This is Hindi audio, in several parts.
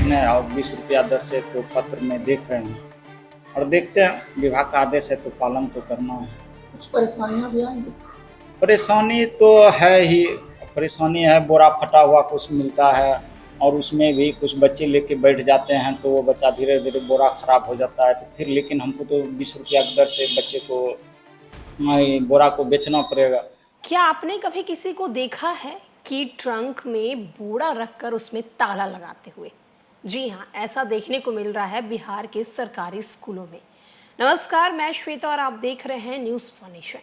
निर्णय और 20 रुपया दर से तो पत्र में देख रहे हैं और देखते हैं, विभाग का आदेश है तो पालन तो करना है। कुछ परेशानियां भी आएंगी सर? परेशानी तो है ही, परेशानी है, बोरा फटा हुआ कुछ मिलता है और उसमें भी कुछ बच्चे लेके बैठ जाते हैं तो वो बच्चा धीरे धीरे बोरा खराब हो जाता है, तो फिर लेकिन हमको तो 20 रुपया की दर से बच्चे को बोरा को बेचना पड़ेगा। क्या आपने कभी किसी को देखा है कि ट्रंक में बोरा रखकर उसमें ताला लगाते हुए? जी हाँ, ऐसा देखने को मिल रहा है बिहार के सरकारी स्कूलों में। नमस्कार, मैं श्वेता और आप देख रहे हैं न्यूज़ फॉर्नेशन।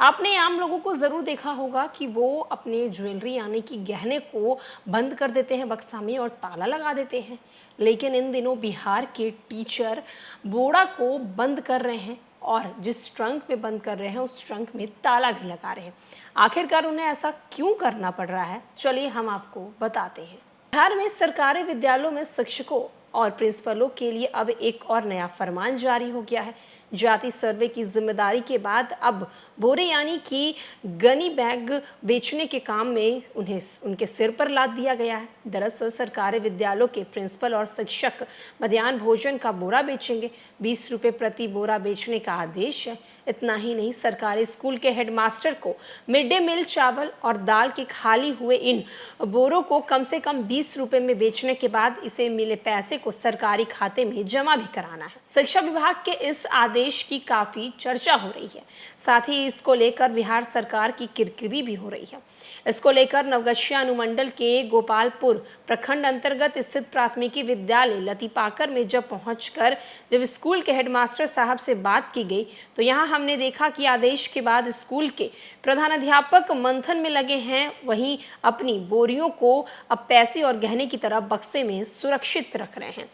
आपने आम लोगों को ज़रूर देखा होगा कि वो अपने ज्वेलरी यानी कि गहने को बंद कर देते हैं बक्सा में और ताला लगा देते हैं, लेकिन इन दिनों बिहार के टीचर बोरा को बंद कर रहे हैं और जिस ट्रंक में बंद कर रहे हैं उस ट्रंक में ताला भी लगा रहे हैं। आखिरकार उन्हें ऐसा क्यों करना पड़ रहा है, चलिए हम आपको बताते हैं। बिहार में सरकारी विद्यालयों में शिक्षकों और प्रिंसिपलों के लिए अब एक और नया फरमान जारी हो गया है। जाति सर्वे की जिम्मेदारी के बाद अब बोरे यानी कि गनी बैग बेचने के काम में उन्हें उनके सिर पर लाद दिया गया है। दरअसल सरकारी विद्यालयों के प्रिंसिपल और शिक्षक मध्याह्न भोजन का बोरा बेचेंगे। 20 रुपये प्रति बोरा बेचने का आदेश है। इतना ही नहीं, सरकारी स्कूल के हेडमास्टर को मिड डे मील चावल और दाल के खाली हुए इन बोरों को कम से कम 20 रुपये में बेचने के बाद इसे मिले पैसे को सरकारी खाते में जमा भी कराना है। शिक्षा विभाग के इस आदेश की काफी चर्चा हो रही है। साथ ही इसको लेकर बिहार सरकार की किरकिरी भी हो रही है। इसको लेकर नवगछिया अनुमंडल के गोपालपुर प्रखंड अंतर्गत स्थित प्राथमिकी विद्यालय लतीपाकर में जब स्कूल के हेडमास्टर साहब से बात की गई तो यहाँ हमने देखा कि आदेश के बाद स्कूल के प्रधानाध्यापक मंथन में लगे हैं, वहीं अपनी बोरियों को अब पैसे और गहने की तरह बक्से में सुरक्षित रख रहे हैं।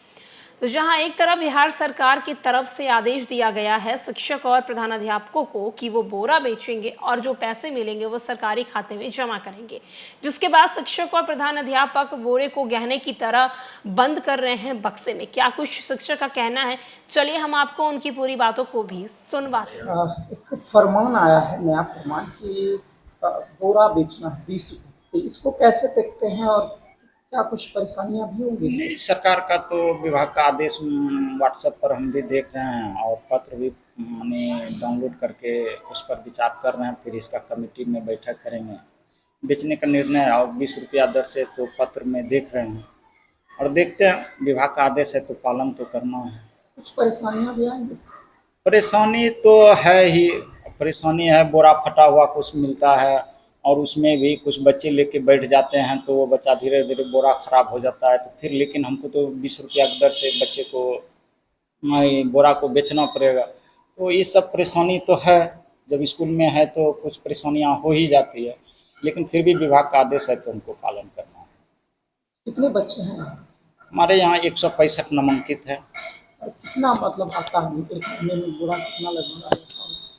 तो जहां एक तरफ बिहार सरकार की तरफ से आदेश दिया गया है शिक्षक और प्रधानाध्यापकों को कि वो बोरा बेचेंगे और जो पैसे मिलेंगे वो सरकारी खाते में जमा करेंगे, जिसके बाद शिक्षक और प्रधानाध्यापक बोरे को गहने की तरह बंद कर रहे हैं बक्से में। क्या कुछ शिक्षक का कहना है, चलिए हम आपको उनकी पूरी बातों को भी सुनवाते हैं। एक फरमान आया है, नया फरमान कि बोरा बेचना है 20 रुपये, तो इसको कैसे देखते हैं और क्या कुछ परेशानियां भी होंगी? नहीं, सरकार का तो विभाग का आदेश व्हाट्सएप पर हम भी देख रहे हैं और पत्र भी डाउनलोड करके उस पर विचार कर रहे हैं, फिर इसका कमेटी में बैठक करेंगे। बेचने का निर्णय और 20 रुपया दर से तो पत्र में देख रहे हैं और देखते हैं, विभाग का आदेश है तो पालन तो करना है। कुछ परेशानियां भी आएंगी सर? परेशानी तो है ही, परेशानी है, बोरा फटा हुआ कुछ मिलता है और उसमें भी कुछ बच्चे लेके बैठ जाते हैं तो वो बच्चा धीरे धीरे बोरा खराब हो जाता है, तो फिर लेकिन हमको तो 20 रुपया की दर से बच्चे को बोरा को बेचना पड़ेगा। तो ये सब परेशानी तो है, जब स्कूल में है तो कुछ परेशानियां हो ही जाती है, लेकिन फिर भी विभाग का आदेश है तो हमको पालन करना है। कितने बच्चे हैं? हमारे यहाँ 165 नामांकित है। और कितना मतलब आता है एक महीने में, बोरा कितना लगेगा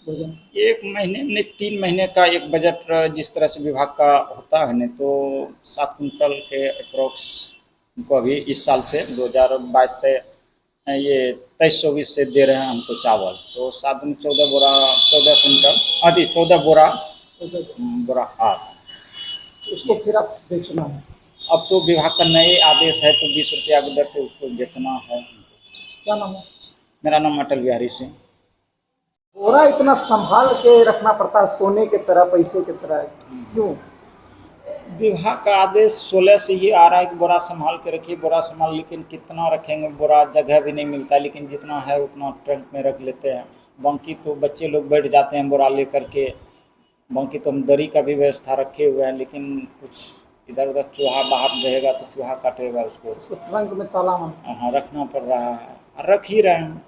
भोजन? एक महीने में 3 महीने का एक बजट जिस तरह से विभाग का होता है न, तो 7 कुंटल के अप्रोक्स हमको अभी इस साल से 2022 ये 23-24 से दे रहे हैं हमको चावल, तो 7 में 14 बोरा, 14 कुंटल आदि 14 बोरा हार। उसको फिर आप बेचना है? अब तो विभाग का नए आदेश है तो 20 रुपया की दर से उसको बेचना है। क्या नाम है? मेरा नाम अटल बिहारी सिंह। बोरा इतना संभाल के रखना पड़ता है, सोने के तरह, पैसे की तरह, क्यों? विभाग का आदेश 16 से ही आ रहा है कि बोरा संभाल के रखिए, बोरा संभाल, लेकिन कितना रखेंगे, बोरा जगह भी नहीं मिलता, लेकिन जितना है उतना ट्रंक में रख लेते हैं। बाकी तो बच्चे लोग बैठ जाते हैं बोरा लेकर के। बाकी तो हम दरी का भी व्यवस्था रखे हुए हैं, लेकिन कुछ इधर उधर चूहा बाहर रहेगा तो चूहा काटेगा उसको ट्रंक में ताला हाँ रखना पड़ रहा है, रख ही रहे हैं।